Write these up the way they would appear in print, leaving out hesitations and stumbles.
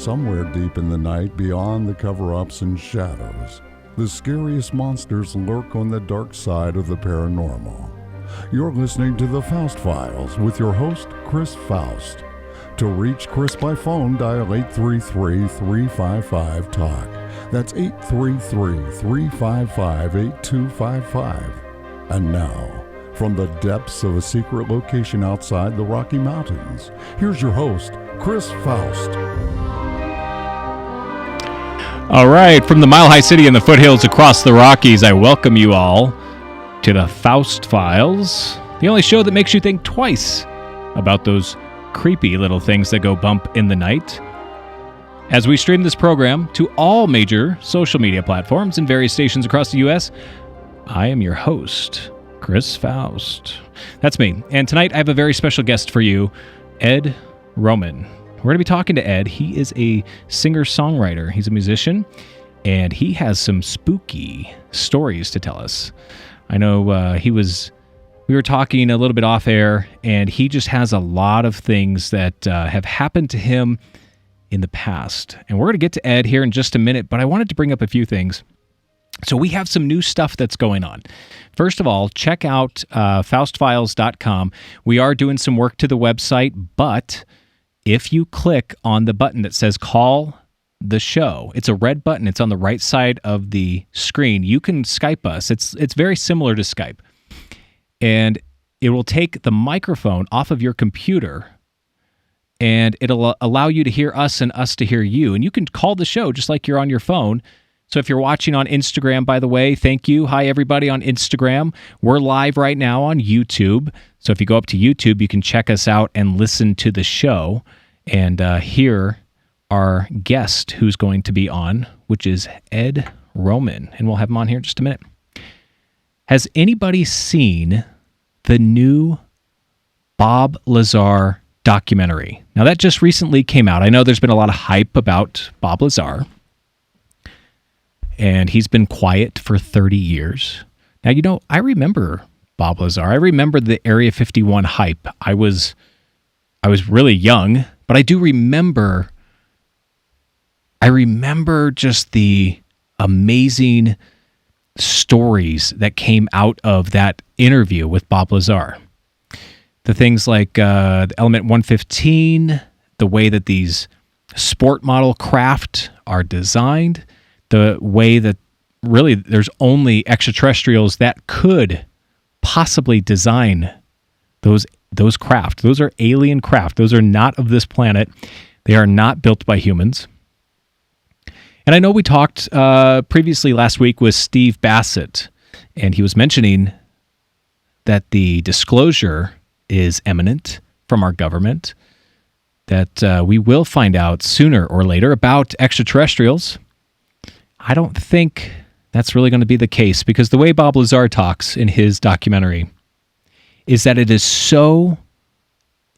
somewhere deep in the night beyond the cover-ups and shadows, the scariest monsters lurk on the dark side of the paranormal. You're listening to the Foust Files with your host, Chris Foust. To reach Chris by phone, dial 833-355-TALK. That's 833-355-8255. And now, from the depths of a secret location outside the Rocky Mountains, here's your host, Chris Foust. All right, from the Mile High City and the foothills across the Rockies, I welcome you all to the Foust Files, the only show that makes you think twice about those creepy little things that go bump in the night. As we stream this program to all major social media platforms and various stations across the U.S., I am your host, Chris Foust. That's me. And tonight I have a very special guest for you, Ed Roman. We're going to be talking to Ed. He is a singer-songwriter. He's a musician, and he has some spooky stories to tell us. I know we were talking a little bit off air, and he just has a lot of things that have happened to him in the past. And we're going to get to Ed here in just a minute, but I wanted to bring up a few things. So we have some new stuff that's going on. First of all, check out foustfiles.com. We are doing some work to the website, but if you click on the button that says call the show, it's a red button. It's on the right side of the screen. You can Skype us. It's very similar to Skype. And it will take the microphone off of your computer, and it'll allow you to hear us and us to hear you. And you can call the show just like you're on your phone. So if you're watching on Instagram, by the way, thank you. Hi, everybody on Instagram. We're live right now on YouTube. So if you go up to YouTube, you can check us out and listen to the show and hear our guest who's going to be on, which is Ed Roman. And we'll have him on here in just a minute. Has anybody seen the new Bob Lazar documentary? Now, that just recently came out. I know there's been a lot of hype about Bob Lazar, and he's been quiet for 30 years. Now, you know, I remember Bob Lazar. I remember the Area 51 hype. I was really young, but I do remember. I remember just the amazing stories that came out of that interview with Bob Lazar. The things like the Element 115, the way that these sport model craft are designed, the way that really there's only extraterrestrials that could possibly design those craft. Those are alien craft. Those are not of this planet. They are not built by humans. And I know we talked previously last week with Steve Bassett, and he was mentioning that the disclosure is imminent from our government, that we will find out sooner or later about extraterrestrials. I don't think that's really going to be the case, because the way Bob Lazar talks in his documentary is that it is so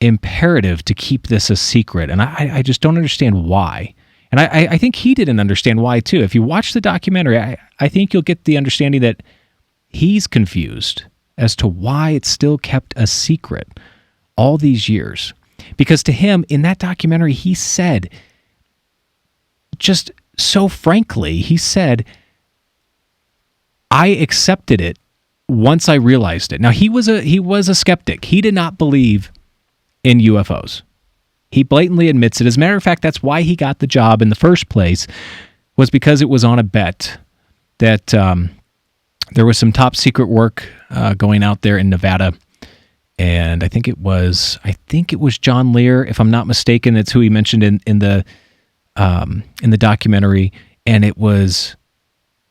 imperative to keep this a secret, and I just don't understand why. And I think he didn't understand why, too. If you watch the documentary, I think you'll get the understanding that he's confused as to why it's still kept a secret all these years. Because to him, in that documentary, he said, just so frankly, he said, I accepted it once I realized it. Now, he was a skeptic. He did not believe in UFOs. He blatantly admits it. As a matter of fact, that's why he got the job in the first place, was because it was on a bet that there was some top secret work going out there in Nevada. And I think it was John Lear, if I'm not mistaken. That's who he mentioned in the documentary. And they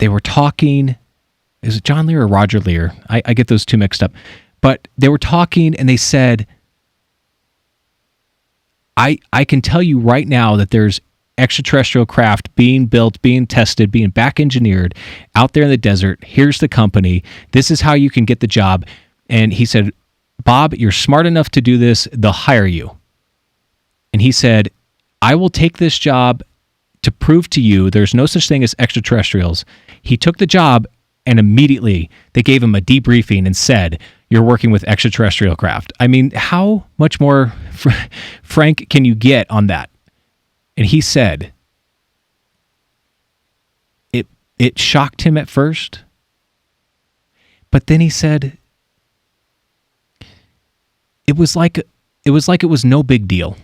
were talking. Is it John Lear or Roger Lear? I get those two mixed up. But they were talking, and they said, I can tell you right now that there's extraterrestrial craft being built, being tested, being back engineered out there in the desert. Here's the company. This is how you can get the job. And he said, Bob, you're smart enough to do this. They'll hire you. And he said, I will take this job to prove to you there's no such thing as extraterrestrials. He took the job, and immediately they gave him a debriefing and said, you're working with extraterrestrial craft. I mean, how much more frank can you get on that? And he said it shocked him at first, but then he said it was like it was no big deal.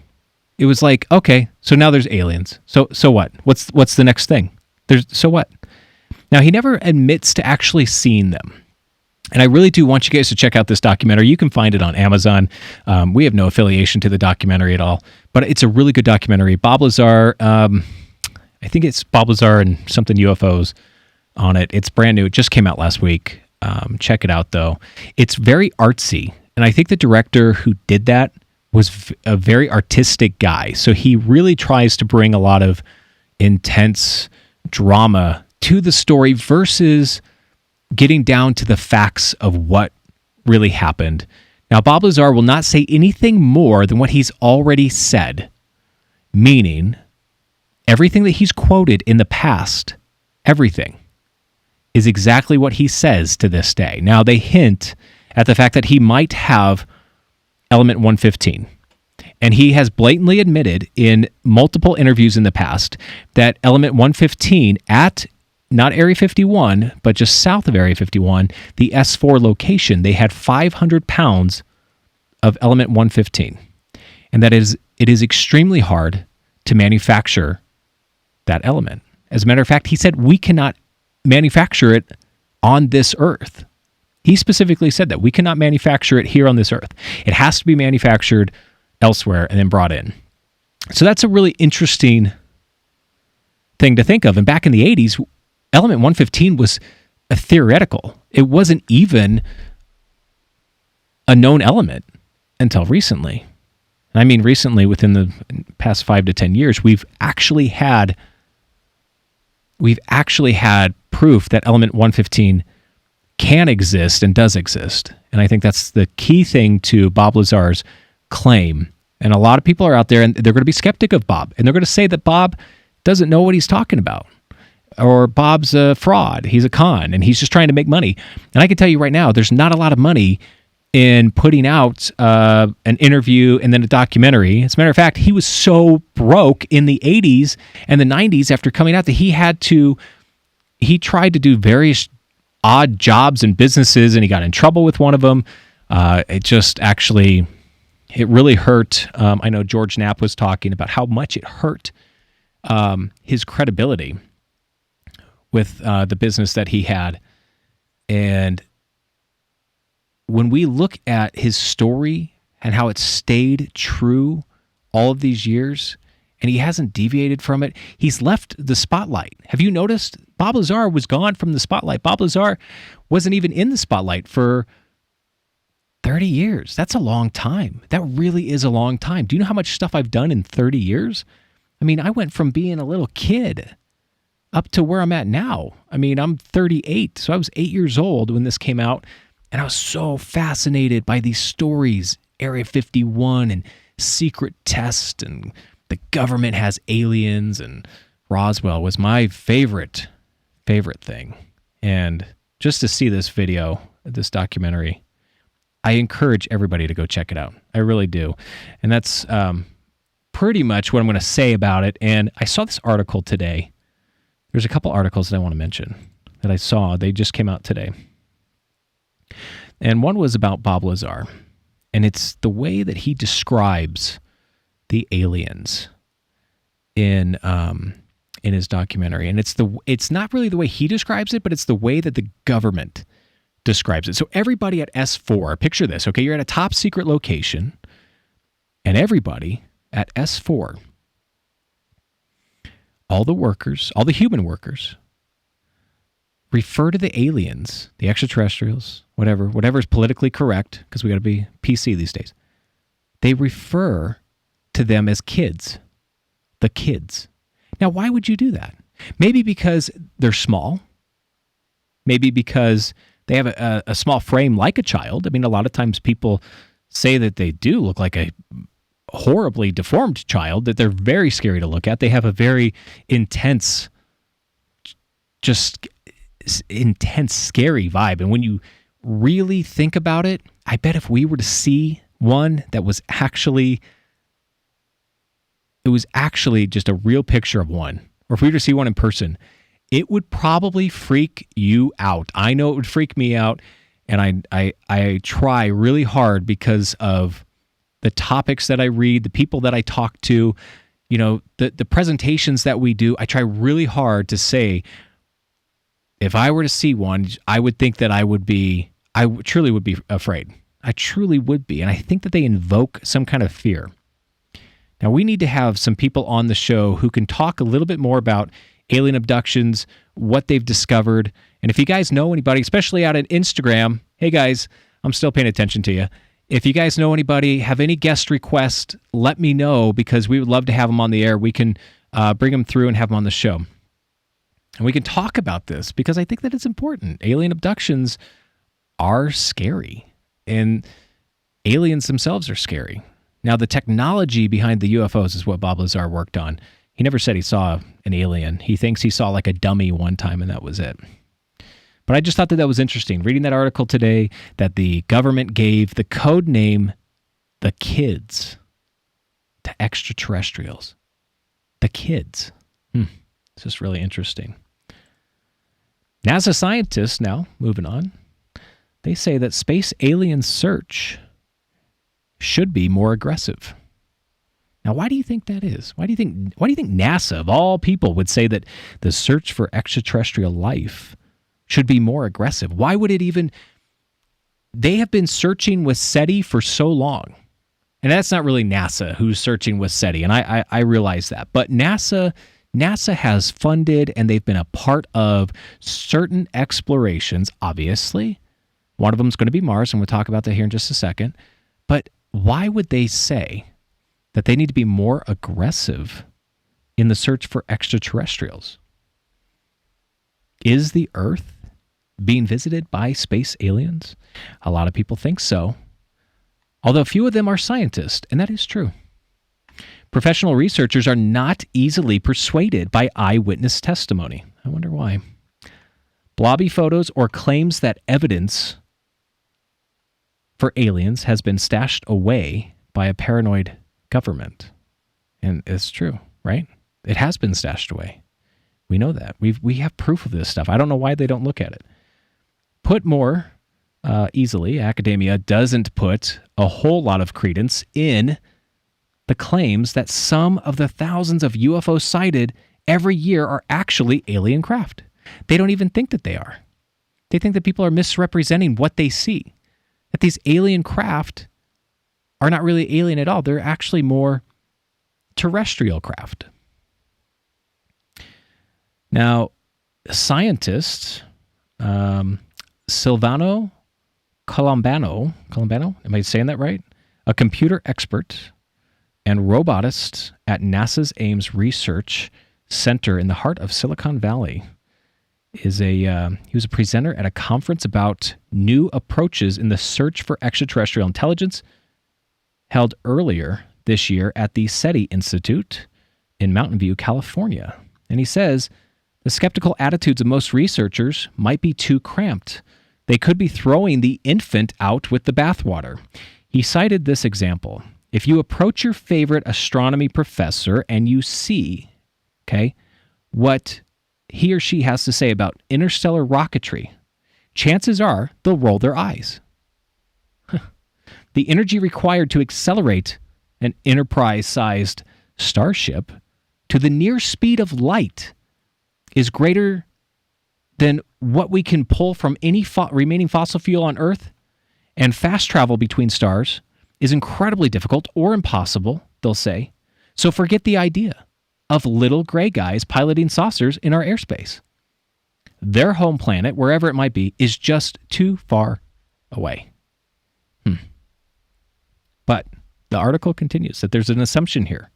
It was like, okay, so now there's aliens. So what? What's the next thing? So what? Now, he never admits to actually seeing them. And I really do want you guys to check out this documentary. You can find it on Amazon. We have no affiliation to the documentary at all, but it's a really good documentary. Bob Lazar, I think it's Bob Lazar and something UFOs on it. It's brand new. It just came out last week. Check it out, though. It's very artsy. And I think the director who did that was a very artistic guy. So he really tries to bring a lot of intense drama to the story versus getting down to the facts of what really happened. Now, Bob Lazar will not say anything more than what he's already said, meaning everything that he's quoted in the past, everything, is exactly what he says to this day. Now, they hint at the fact that he might have element 115. And he has blatantly admitted in multiple interviews in the past that element 115 at not Area 51, but just south of Area 51, the S4 location, they had 500 pounds of element 115. And that is, it is extremely hard to manufacture that element. As a matter of fact, he said we cannot manufacture it on this earth. He specifically said that we cannot manufacture it here on this earth. It has to be manufactured elsewhere and then brought in. So that's a really interesting thing to think of. And back in the 80s, element 115 was a theoretical. It wasn't even a known element until recently. And I mean recently, within the past 5 to 10 years, we've actually had proof that element 115 can exist and does exist. And I think that's the key thing to Bob Lazar's claim. And a lot of people are out there and they're going to be skeptic of Bob. And they're going to say that Bob doesn't know what he's talking about. Or Bob's a fraud. He's a con and he's just trying to make money. And I can tell you right now, there's not a lot of money in putting out an interview and then a documentary. As a matter of fact, he was so broke in the 80s and the 90s after coming out that he tried to do various odd jobs and businesses and he got in trouble with one of them. It really hurt. I know George Knapp was talking about how much it hurt his credibility with the business that he had. And when we look at his story and how it stayed true all of these years, and he hasn't deviated from it, he's left the spotlight. Have you noticed? Bob Lazar was gone from the spotlight. Bob Lazar wasn't even in the spotlight for 30 years. That's a long time. That really is a long time. Do you know how much stuff I've done in 30 years? I mean, I went from being a little kid up to where I'm at now. I mean, I'm 38, so I was 8 years old when this came out, and I was so fascinated by these stories, Area 51 and secret test, and the government has aliens, and Roswell was my favorite thing. And just to see this video, this documentary, I encourage everybody to go check it out. I really do. And that's pretty much what I'm going to say about it. And I saw this article today. There's a couple articles that I want to mention that I saw. They just came out today. And one was about Bob Lazar. And it's the way that he describes the aliens in his documentary. And it's not really the way he describes it, but it's the way that the government describes it. So everybody at S4, picture this, okay? You're at a top secret location, and everybody at S4, all the workers, all the human workers, refer to the aliens, the extraterrestrials, whatever is politically correct, because we got to be PC these days. They refer to them as kids, the kids. Now, why would you do that? Maybe because they're small. Maybe because they have a small frame like a child. I mean, a lot of times people say that they do look like a horribly deformed child, that they're very scary to look at. They have a very intense, scary vibe. And when you really think about it, I bet if we were to see one that was actually it was actually just a real picture of one, or if we were to see one in person, it would probably freak you out. I know it would freak me out, and I try really hard because of the topics that I read, the people that I talk to, the presentations that we do. I try really hard to say, if I were to see one, I would think that I truly would be afraid. I truly would be. And I think that they invoke some kind of fear. Now, we need to have some people on the show who can talk a little bit more about alien abductions, what they've discovered. And if you guys know anybody, especially out at Instagram, hey guys, I'm still paying attention to you. If you guys know anybody, have any guest requests, let me know, because we would love to have them on the air. We can bring them through and have them on the show. And we can talk about this because I think that it's important. Alien abductions are scary, and aliens themselves are scary. Now, the technology behind the UFOs is what Bob Lazar worked on. He never said he saw an alien. He thinks he saw like a dummy one time, and that was it. But I just thought that was interesting. Reading that article today, that the government gave the code name the Kids to extraterrestrials. The Kids. It's just really interesting. NASA scientists, now moving on, they say that space alien search should be more aggressive. Now, why do you think that is? Why do you think NASA, of all people, would say that the search for extraterrestrial life should be more aggressive? Why would it even... They have been searching with SETI for so long. And that's not really NASA who's searching with SETI, and I realize that. But NASA has funded, and they've been a part of certain explorations, obviously. One of them is going to be Mars, and we'll talk about that here in just a second. But why would they say that they need to be more aggressive in the search for extraterrestrials? Is the Earth being visited by space aliens? A lot of people think so, although few of them are scientists, and that is true. Professional researchers are not easily persuaded by eyewitness testimony. I wonder why. Blobby photos or claims that evidence for aliens has been stashed away by a paranoid government. And it's true, right? It has been stashed away. We know that. We have proof of this stuff. I don't know why they don't look at it. Put more easily, academia doesn't put a whole lot of credence in the claims that some of the thousands of UFOs sighted every year are actually alien craft. They don't even think that they are. They think that people are misrepresenting what they see. That these alien craft are not really alien at all. They're actually more terrestrial craft. Now, scientists, Silvano Colombano, am I saying that right? A computer expert and robotist at NASA's Ames Research Center in the heart of Silicon Valley, he was a presenter at a conference about new approaches in the search for extraterrestrial intelligence held earlier this year at the SETI Institute in Mountain View, California. And he says the skeptical attitudes of most researchers might be too cramped. They could be throwing the infant out with the bathwater. He cited this example. If you approach your favorite astronomy professor and you see, what he or she has to say about interstellar rocketry, chances are they'll roll their eyes. The energy required to accelerate an Enterprise-sized starship to the near speed of light is greater than what we can pull from any remaining fossil fuel on Earth, and fast travel between stars is incredibly difficult or impossible, they'll say. So forget the idea of little gray guys piloting saucers in our airspace. Their home planet, wherever it might be, is just too far away. But the article continues that there's an assumption here,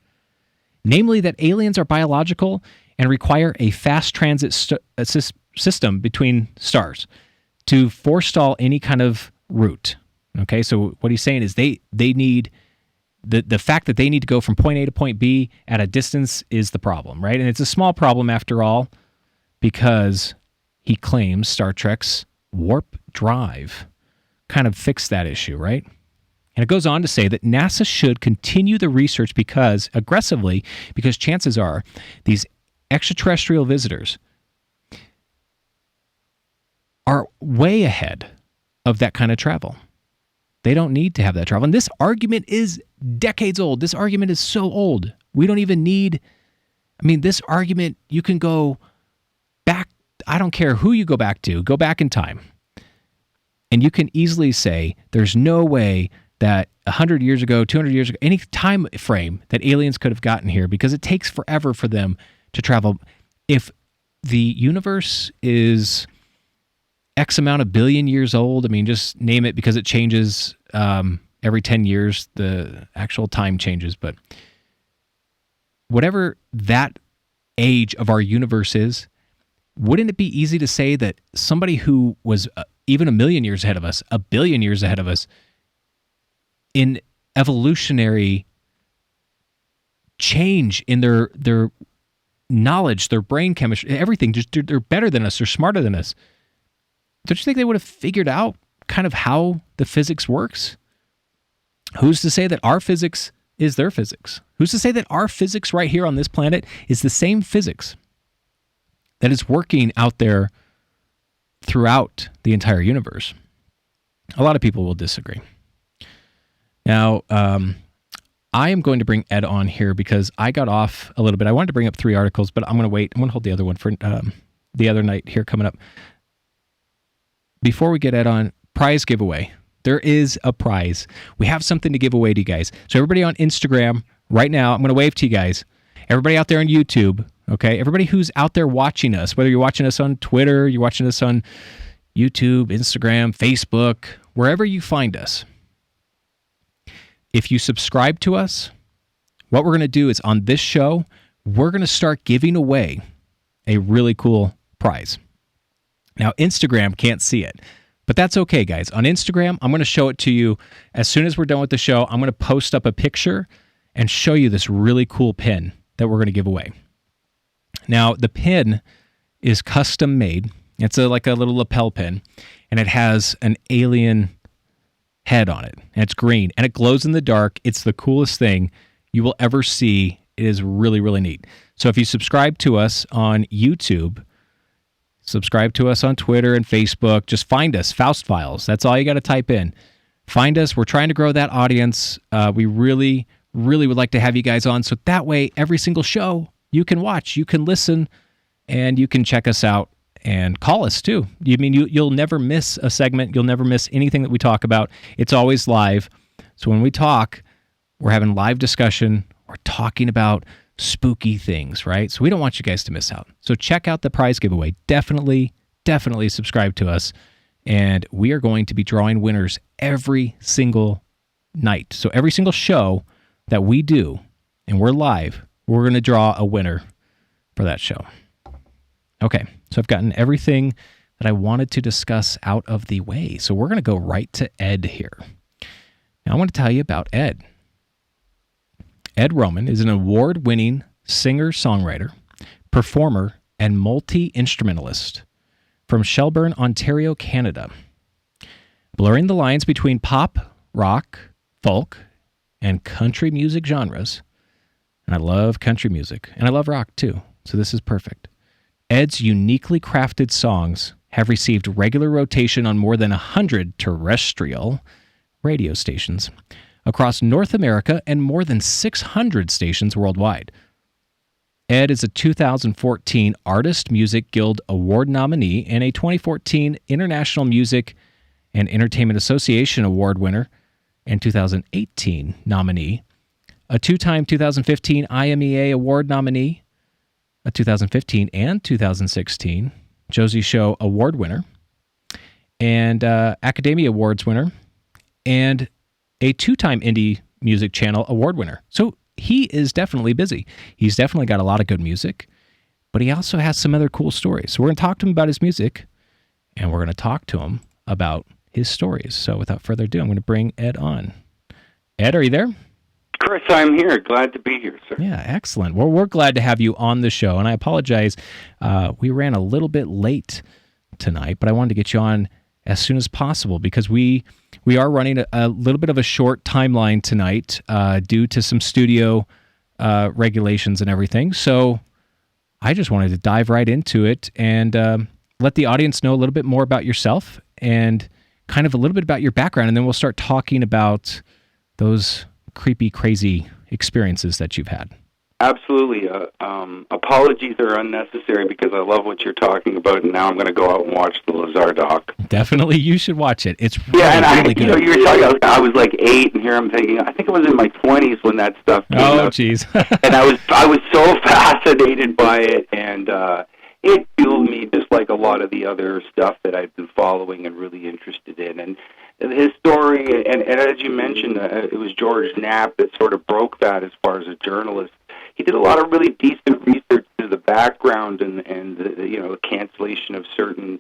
namely that aliens are biological and require a fast transit system between stars to forestall any kind of route. Okay, so what he's saying is they need, the fact that they need to go from point A to point B at a distance is the problem, right? And it's a small problem after all, because he claims Star Trek's warp drive kind of fixed that issue, right? And it goes on to say that NASA should continue the research because chances are these extraterrestrial visitors are way ahead of that kind of travel. They don't need to have that travel. And this argument is decades old. This argument is so old. We don't even need, this argument, you can go back. I don't care who you go back to. Go back in time. And you can easily say there's no way that 100 years ago, 200 years ago, any time frame that aliens could have gotten here, because it takes forever for them to travel. If the universe is X amount of billion years old, just name it, because it changes every 10 years, the actual time changes. But whatever that age of our universe is, wouldn't it be easy to say that somebody who was even a million years ahead of us, a billion years ahead of us, in evolutionary change in their knowledge, their brain chemistry, everything, just they're better than us, they're smarter than us. Don't you think they would have figured out kind of how the physics works? Who's to say that our physics is their physics? Who's to say that our physics right here on this planet is the same physics that is working out there throughout the entire universe? A lot of people will disagree. Now, I am going to bring Ed on here because I got off a little bit. I wanted to bring up 3 articles, but I'm going to wait. I'm going to hold the other one for the other night here coming up. Before we get Ed on, prize giveaway. There is a prize. We have something to give away to you guys. So everybody on Instagram right now, I'm going to wave to you guys. Everybody out there on YouTube, okay? Everybody who's out there watching us, whether you're watching us on Twitter, you're watching us on YouTube, Instagram, Facebook, wherever you find us. If you subscribe to us, what we're going to do is on this show, we're going to start giving away a really cool prize. Now, Instagram can't see it, but that's okay, guys. On Instagram, I'm going to show it to you as soon as we're done with the show. I'm going to post up a picture and show you this really cool pin that we're going to give away. Now, the pin is custom made. It's like a little lapel pin, and it has an alien head on it, and it's green, and it glows in the dark. It's the coolest thing you will ever see. It is really, really neat. So if you subscribe to us on YouTube, subscribe to us on Twitter and Facebook, just find us, Foust Files. That's all you got to type in. Find us. We're trying to grow that audience. We really, really would like to have you guys on, so that way every single show you can watch, you can listen, and you can check us out and call us too. You'll never miss a segment. You'll never miss anything that we talk about. It's always live. So when we talk, we're having live discussion. We're talking about spooky things, right? So we don't want you guys to miss out. So check out the prize giveaway. Definitely subscribe to us. And we are going to be drawing winners every single night. So every single show that we do, and we're live, we're going to draw a winner for that show. Okay, so I've gotten everything that I wanted to discuss out of the way. So we're going to go right to Ed here. Now I want to tell you about Ed. Ed Roman is an award-winning singer-songwriter, performer, and multi-instrumentalist from Shelburne, Ontario, Canada. Blurring the lines between pop, rock, folk, and country music genres. And I love country music, and I love rock too, so this is perfect. Ed's uniquely crafted songs have received regular rotation on more than 100 terrestrial radio stations across North America and more than 600 stations worldwide. Ed is a 2014 Artist Music Guild Award nominee and a 2014 International Music and Entertainment Association Award winner and 2018 nominee, a 2-time 2015 IMEA Award nominee, a 2015 and 2016 Josie Show Award winner, and Akademia Awards winner, and a 2-time Indie Music Channel Award winner. So he is definitely busy. He's definitely got a lot of good music, but he also has some other cool stories. So we're going to talk to him about his music, and we're going to talk to him about his stories. So without further ado, I'm going to bring Ed on. Ed, are you there? Chris, I'm here. Glad to be here, sir. Yeah, excellent. Well, we're glad to have you on the show, and I apologize. We ran a little bit late tonight, but I wanted to get you on as soon as possible, because we are running a little bit of a short timeline tonight due to some studio regulations and everything. So I just wanted to dive right into it and let the audience know a little bit more about yourself and kind of a little bit about your background, and then we'll start talking about those creepy, crazy experiences that you've had. Absolutely. Apologies are unnecessary because I love what you're talking about, and now I'm going to go out and watch the Lazar doc. Definitely, you should watch it. It's really good. You were talking. I was like 8, and here I'm thinking. I think it was in my 20s when that stuff came out. Oh, jeez. And I was so fascinated by it, and it fueled me just like a lot of the other stuff that I've been following and really interested in. And his story, and as you mentioned, it was George Knapp that sort of broke that as far as a journalist. He did a lot of really decent research to the background and the cancellation of certain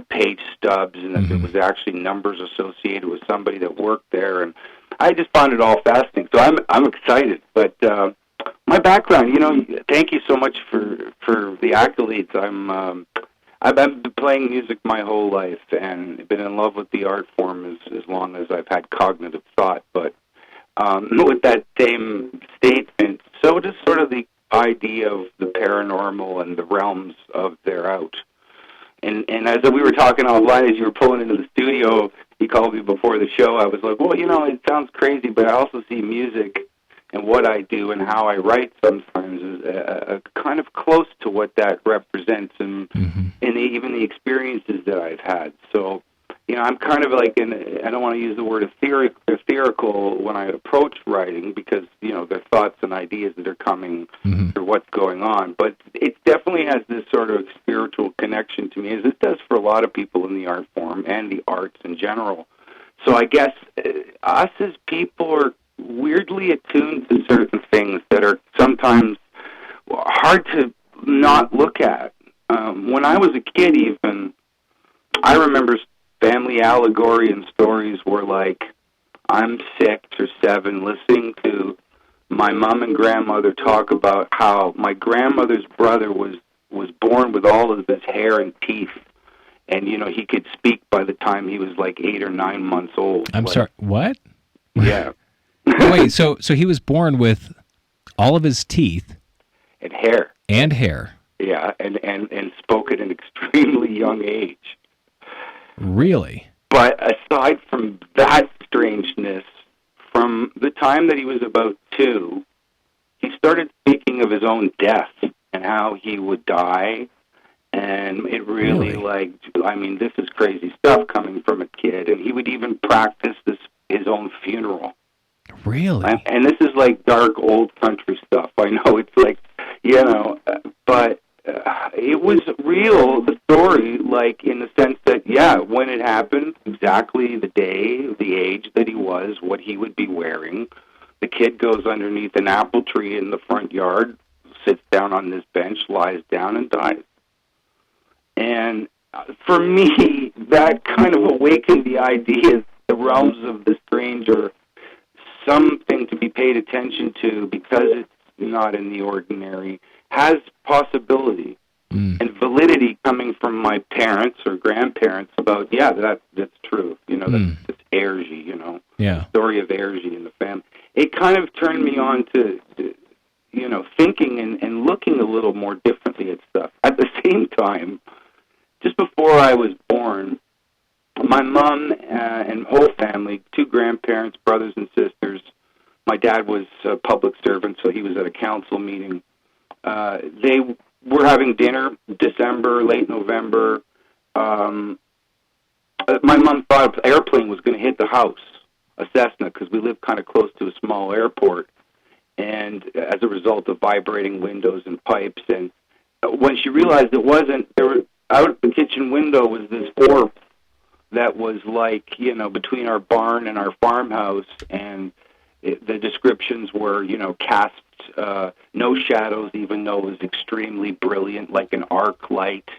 page stubs, and that there was actually numbers associated with somebody that worked there, and I just found it all fascinating. So I'm excited. But my background, thank you so much for the accolades. I've been playing music my whole life and been in love with the art form as long as I've had cognitive thought. But with that same statement, so does sort of the idea of the paranormal and the realms of thereout. And as we were talking offline, as you were pulling into the studio, you called me before the show, I was like, well, it sounds crazy, but I also see music and what I do and how I write sometimes is kind of close to what that represents and even the experiences that I've had. So, I'm kind of like, I don't want to use the word etherical when I approach writing because, they're thoughts and ideas that are coming through what's going on. But it definitely has this sort of spiritual connection to me, as it does for a lot of people in the art form and the arts in general. So I guess us as people are weirdly attuned to certain things that are sometimes hard to not look at. When I was a kid even, I remember family allegory and stories were like, I'm 6 or 7 listening to my mom and grandmother talk about how my grandmother's brother was born with all of his hair and teeth, and he could speak by the time he was like 8 or 9 months old. I'm sorry, what? Yeah. Wait, so he was born with all of his teeth and hair. And hair. Yeah, and spoke at an extremely young age. Really? But aside from that strangeness, from the time that he was about 2, he started speaking of his own death and how he would die. And it really? This is crazy stuff coming from a kid. And he would even practice his own funeral. Really? And this is like dark old country stuff. I know it's like, but it was real, the story, like in the sense that, when it happened, exactly the day, the age that he was, what he would be wearing. The kid goes underneath an apple tree in the front yard, sits down on this bench, lies down, and dies. And for me, that kind of awakened the idea, the realms of the strange are something to be paid attention to because it's not in the ordinary, has possibility and validity coming from my parents or grandparents about, that's true. That's Ergie, story of Ergie in the family. It kind of turned me on to thinking and looking a little more differently at stuff. At the same time, just before I was born, my mom and whole family, 2 grandparents, brothers and sisters. My dad was a public servant, so he was at a council meeting. They were having dinner, December, late November. My mom thought an airplane was going to hit the house, a Cessna, because we live kind of close to a small airport. And as a result of vibrating windows and pipes, and when she realized it wasn't, out the kitchen window was this orb that was like, between our barn and our farmhouse, and the descriptions were, cast no shadows, even though it was extremely brilliant, like an arc light,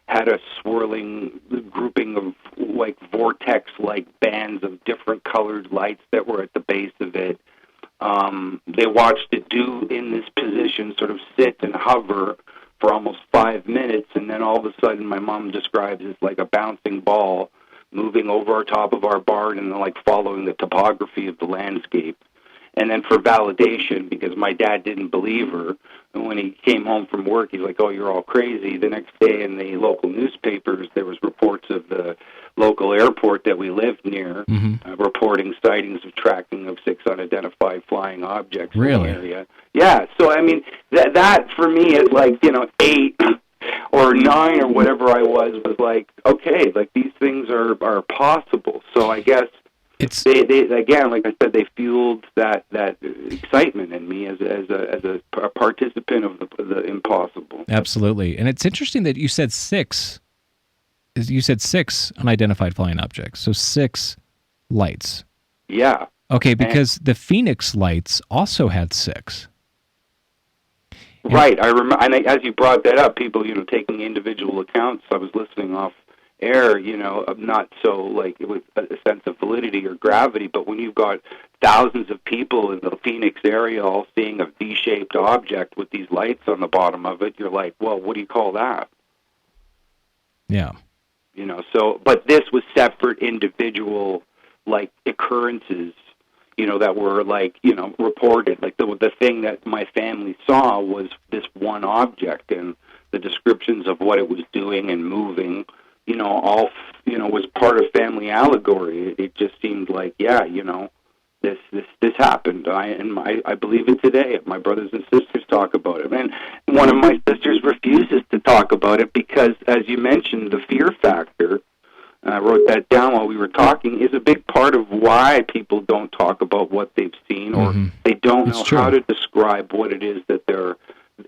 had a swirling grouping of like vortex-like bands of different colored lights that were at the base of it. They watched it do in this position, sort of sit and hover for almost 5 minutes, and then all of a sudden my mom describes it like a bouncing ball moving over our top of our barn and like following the topography of the landscape. And then for validation, because my dad didn't believe her, and when he came home from work, he's like, "Oh, you're all crazy." The next day in the local newspapers, there was reports of the local airport that we lived near, reporting sightings of tracking of 6 unidentified flying objects in the area. Yeah, so I mean, that for me is like, 8 or 9 or whatever I was like, okay, like these things are possible. So I guess they again, like I said, they fueled that excitement in me as a participant of the impossible. Absolutely. And it's interesting that you said 6. You said 6 unidentified flying objects. So 6 lights. Yeah. Okay, because the Phoenix lights also had 6. Right. I remember, and as you brought that up, people, taking individual accounts. I was listening off air, not so like with a sense of validity or gravity, but when you've got thousands of people in the Phoenix area all seeing a V-shaped object with these lights on the bottom of it, you're like, well, what do you call that? Yeah. But this was separate individual, like, occurrences, that were, like, reported. Like, the thing that my family saw was this one object, and the descriptions of what it was doing and moving, all, was part of family allegory. It just seemed like, yeah, this happened. I believe it today. My brothers and sisters talk about it. And one of my sisters refuses to talk about it because, as you mentioned, the fear factor, I wrote that down while we were talking, is a big part of why people don't talk about what they've seen, or they don't know how to describe what it is that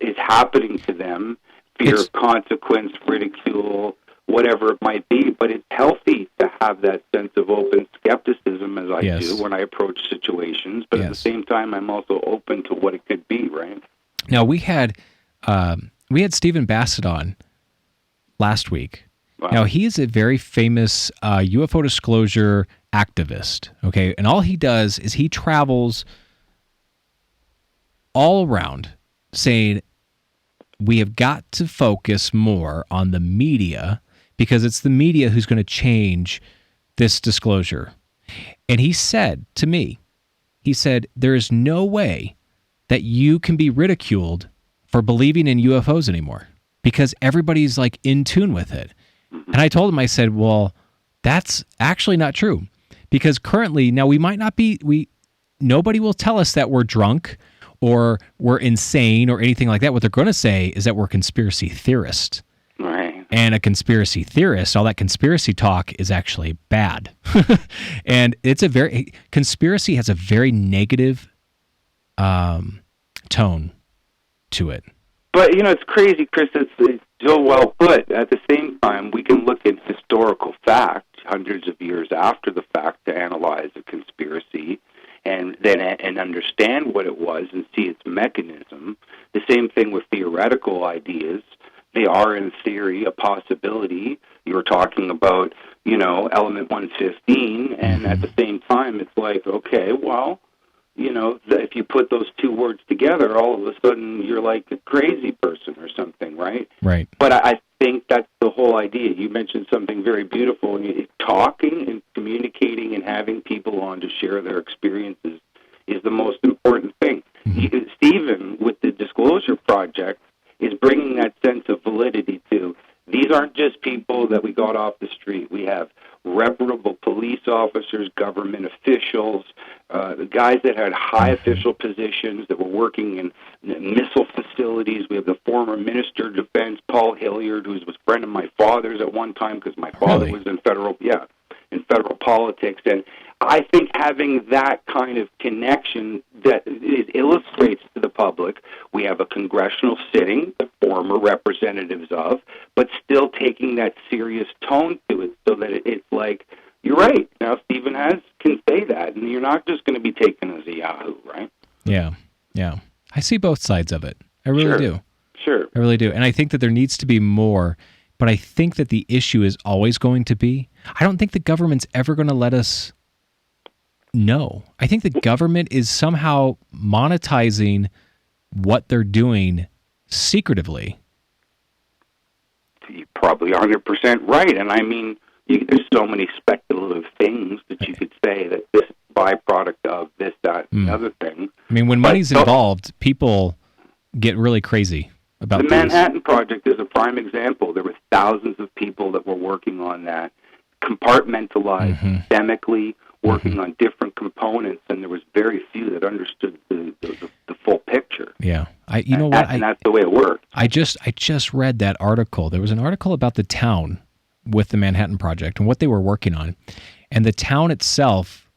is happening to them. Fear of consequence, ridicule, whatever it might be. But it's healthy to have that sense of open skepticism, as I do when I approach situations. But at the same time, I'm also open to what it could be, right? Now, we had Stephen Bassett on last week. Wow. Now, he is a very famous UFO disclosure activist, okay? And all he does is he travels all around saying we have got to focus more on the media because it's the media who's going to change this disclosure. And he said to me, there is no way that you can be ridiculed for believing in UFOs anymore because everybody's like in tune with it. And I told him, I said, well, that's actually not true because currently, now we might not be, nobody will tell us that we're drunk or we're insane or anything like that. What they're going to say is that we're conspiracy theorists. Right. And a conspiracy theorist, all that conspiracy talk is actually bad. And conspiracy has a very negative tone to it. But, it's crazy, Chris. It's so well put. At the same time, we can look at historical fact, hundreds of years after the fact, to analyze a conspiracy and then and understand what it was and see its mechanism. The same thing with theoretical ideas. They are, in theory, a possibility. You were talking about, element 115, and at the same time, it's like, okay, well, if you put those two words together, all of a sudden you're like a crazy person or something, right? Right. But I think that's the whole idea. You mentioned something very beautiful, and talking and communicating and having people on to share their experiences is the most important thing. Stephen, with the Disclosure Project, is bringing that sense of validity to. These aren't just people that we got off the street. We have reputable police officers, government officials, the guys that had high official positions that were working in missile facilities. We have the former Minister of Defense, Paul Hilliard, who was a friend of my father's at one time because my father was in federal politics. And I think having that kind of connection that it illustrates to the public, we have a congressional sitting, the former representatives of, but still taking that serious tone to it so that it's like, you're right. Now Stephen can say that, and you're not just going to be taken as a yahoo, right? Yeah. I see both sides of it. I really do. Sure. I really do. And I think that there needs to be more, but I think that the issue is always going to be, I don't think the government's ever going to let us know. I think the government is somehow monetizing what they're doing secretively. You're probably 100% right. And I mean, there's so many speculative things that you could say that this byproduct of this, that, and the other thing. I mean, when money's involved, people get really crazy about the things. Manhattan Project is a prime example. There were thousands of people that were working on that, compartmentalized, systemically, working on different components, and there was very few that understood the full picture. Yeah, and that's the way it worked. I just read that article. There was an article about the town with the Manhattan Project and what they were working on, and the town itself.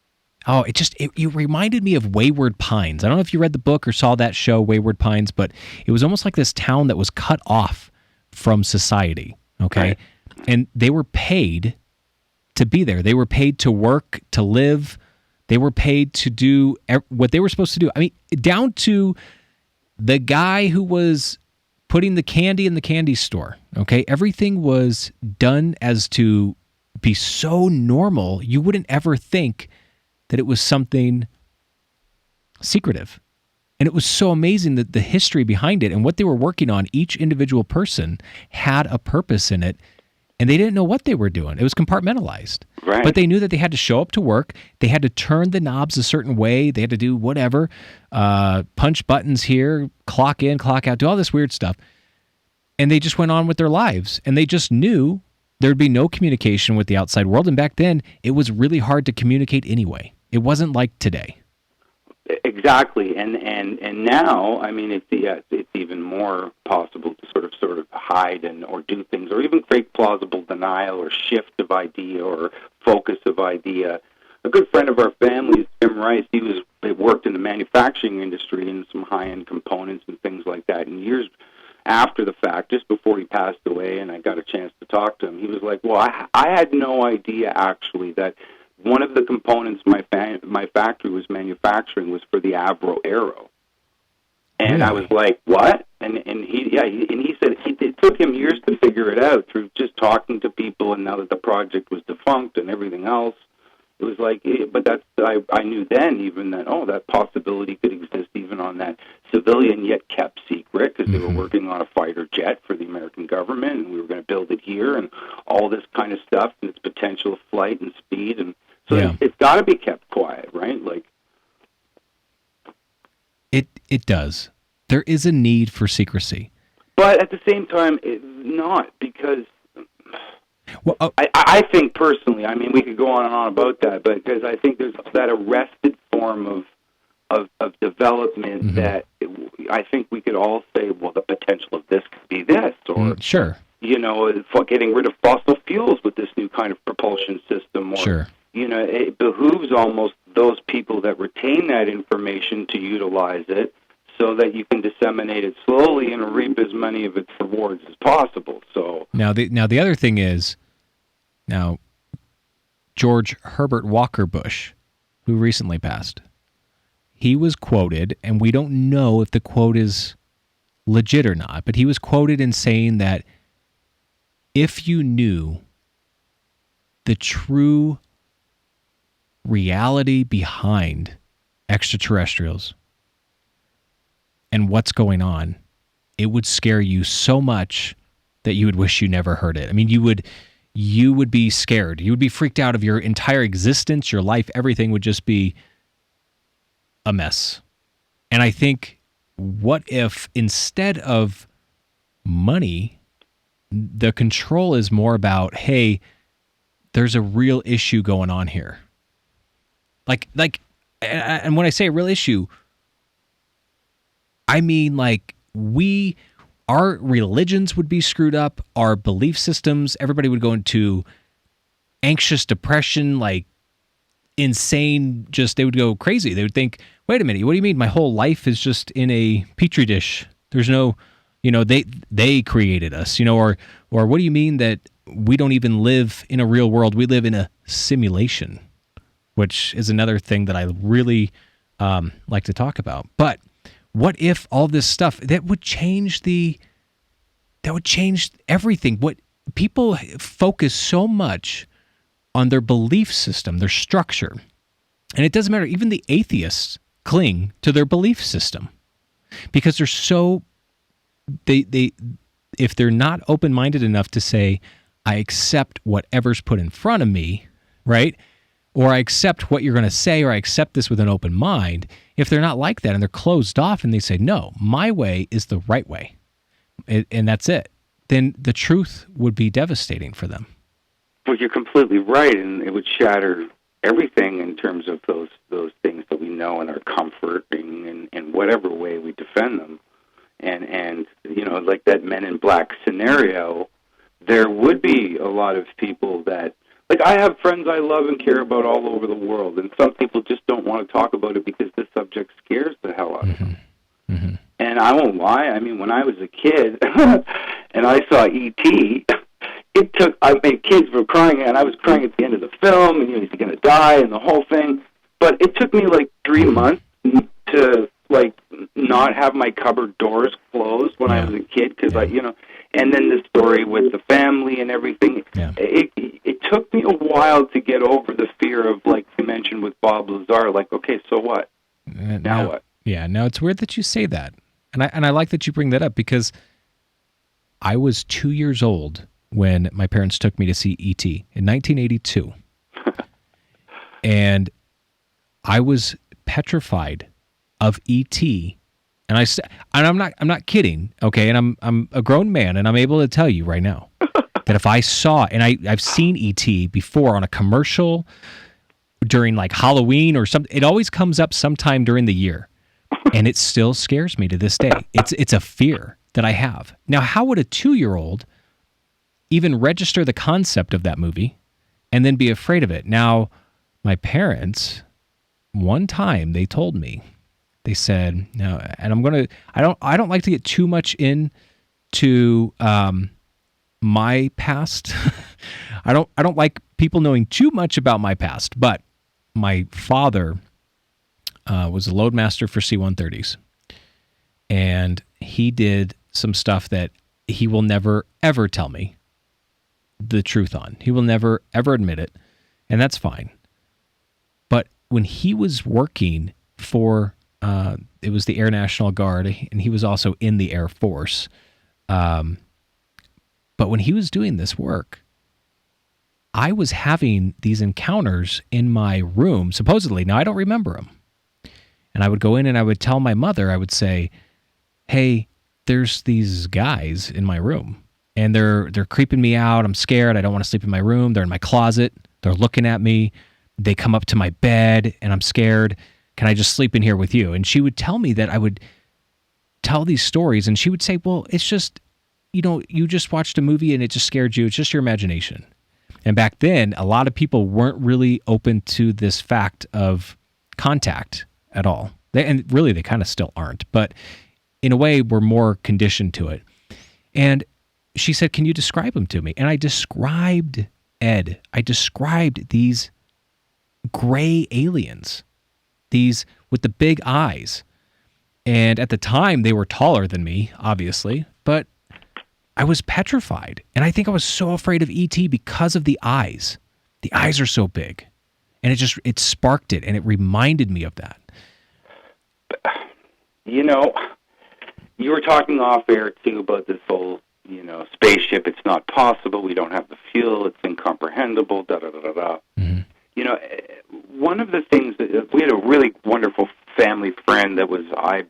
Oh, it reminded me of Wayward Pines. I don't know if you read the book or saw that show, Wayward Pines, but it was almost like this town that was cut off from society. Okay, right. And they were paid to be there. They were paid to work, to live. They were paid to do what they were supposed to do. I mean, down to the guy who was putting the candy in the candy store. Okay, everything was done as to be so normal, you wouldn't ever think that it was something secretive. And it was so amazing that the history behind it and what they were working on, each individual person had a purpose in it. And they didn't know what they were doing. It was compartmentalized. Right. But they knew that they had to show up to work. They had to turn the knobs a certain way. They had to do whatever, punch buttons here, clock in, clock out, do all this weird stuff. And they just went on with their lives. And they just knew there'd be no communication with the outside world. And back then, it was really hard to communicate anyway. It wasn't like today. Exactly, and now, I mean, it's even more possible to sort of hide or do things, or even create plausible denial, or shift of idea, or focus of idea. A good friend of our family, Jim Rice, he worked in the manufacturing industry in some high-end components and things like that. And years after the fact, just before he passed away, and I got a chance to talk to him, he was like, "Well, I had no idea actually that." One of the components my factory was manufacturing was for the Avro Arrow, and really? I was like, "What?" And he said it took him years to figure it out through just talking to people, and now that the project was defunct and everything else, it was like. But I knew then even that that possibility could exist even on that civilian yet kept secret, because they were working on a fighter jet for the American government, and we were going to build it here, and all this kind of stuff, and its potential flight and speed and. So it's got to be kept quiet, right? Like it does. There is a need for secrecy, but at the same time, not because. Well, I think personally, I mean, we could go on and on about that, but because I think there's that arrested form of development that I think we could all say, well, the potential of this could be this, or sure, getting rid of fossil fuels with this new kind of propulsion system, or. Sure. It behooves almost those people that retain that information to utilize it so that you can disseminate it slowly and reap as many of its rewards as possible. So now the other thing is, George Herbert Walker Bush, who recently passed, he was quoted, and we don't know if the quote is legit or not, but he was quoted in saying that if you knew the true reality behind extraterrestrials and what's going on, it would scare you so much that you would wish you never heard it. I mean, you would be scared. You would be freaked out of your entire existence, your life, everything would just be a mess. And I think, what if instead of money, the control is more about, hey, there's a real issue going on here. And when I say a real issue, I mean our religions would be screwed up, our belief systems, everybody would go into anxious depression, like insane, they would go crazy. They would think, wait a minute, what do you mean my whole life is just in a petri dish? There's no, they created us, or what do you mean that we don't even live in a real world? We live in a simulation, which is another thing that I really like to talk about. But what if all this stuff that would change everything? What people focus so much on their belief system, their structure, and it doesn't matter. Even the atheists cling to their belief system because they're so they if they're not open-minded enough to say, I accept whatever's put in front of me, right? Or I accept what you're going to say, or I accept this with an open mind. If they're not like that and they're closed off and they say, no, my way is the right way, and that's it, then the truth would be devastating for them. Well, you're completely right, and it would shatter everything in terms of those things that we know and are comforting in whatever way we defend them. And like that Men in Black scenario, there would be a lot of people that, like, I have friends I love and care about all over the world, and some people just don't want to talk about it because the subject scares the hell out of them. Mm-hmm. And I won't lie, I mean, when I was a kid and I saw E.T., kids were crying, and I was crying at the end of the film, and he's going to die and the whole thing. But it took me like 3 months to, like, not have my cupboard doors closed when I was a kid, because and then the story with the family and everything. Yeah. It took me a while to get over the fear of, like you mentioned with Bob Lazar, like, okay, so what? Now what? Yeah, now it's weird that you say that. And I like that you bring that up, because I was 2 years old when my parents took me to see E.T. in 1982. And I was petrified of E.T. And I'm not kidding, okay? And I'm a grown man, and I'm able to tell you right now that if I saw, and I've seen E.T. before on a commercial during like Halloween or something. It always comes up sometime during the year, and it still scares me to this day. It's a fear that I have. Now, how would a 2-year-old even register the concept of that movie and then be afraid of it? Now, my parents, one time they told me, they said, no, and I don't like to get too much into my past. I don't like people knowing too much about my past, but my father was a loadmaster for C-130s, and he did some stuff that he will never, ever tell me the truth on. He will never, ever admit it, and that's fine. But when he was working for, it was the Air National Guard, and he was also in the Air Force, but when he was doing this work, I was having these encounters in my room, supposedly. Now, I don't remember them. And I would go in and I would tell my mother, I would say, hey, there's these guys in my room, and they're creeping me out. I'm scared. I don't want to sleep in my room. They're in my closet. They're looking at me. They come up to my bed, and I'm scared. Can I just sleep in here with you? And she would tell me that I would tell these stories, and she would say, well, it's just, you just watched a movie and it just scared you. It's just your imagination. And back then, a lot of people weren't really open to this fact of contact at all. And really, they kind of still aren't. But in a way, we're more conditioned to it. And she said, can you describe them to me? And I described Ed. I described these gray aliens, these with the big eyes. And at the time, they were taller than me, obviously. But I was petrified. And I think I was so afraid of E.T. because of the eyes. The eyes are so big. And it sparked it, and it reminded me of that. You were talking off air, too, about this whole, spaceship. It's not possible. We don't have the fuel. It's incomprehensible, da-da-da-da-da. Mm-hmm. One of the things that we had a really wonderful family friend that I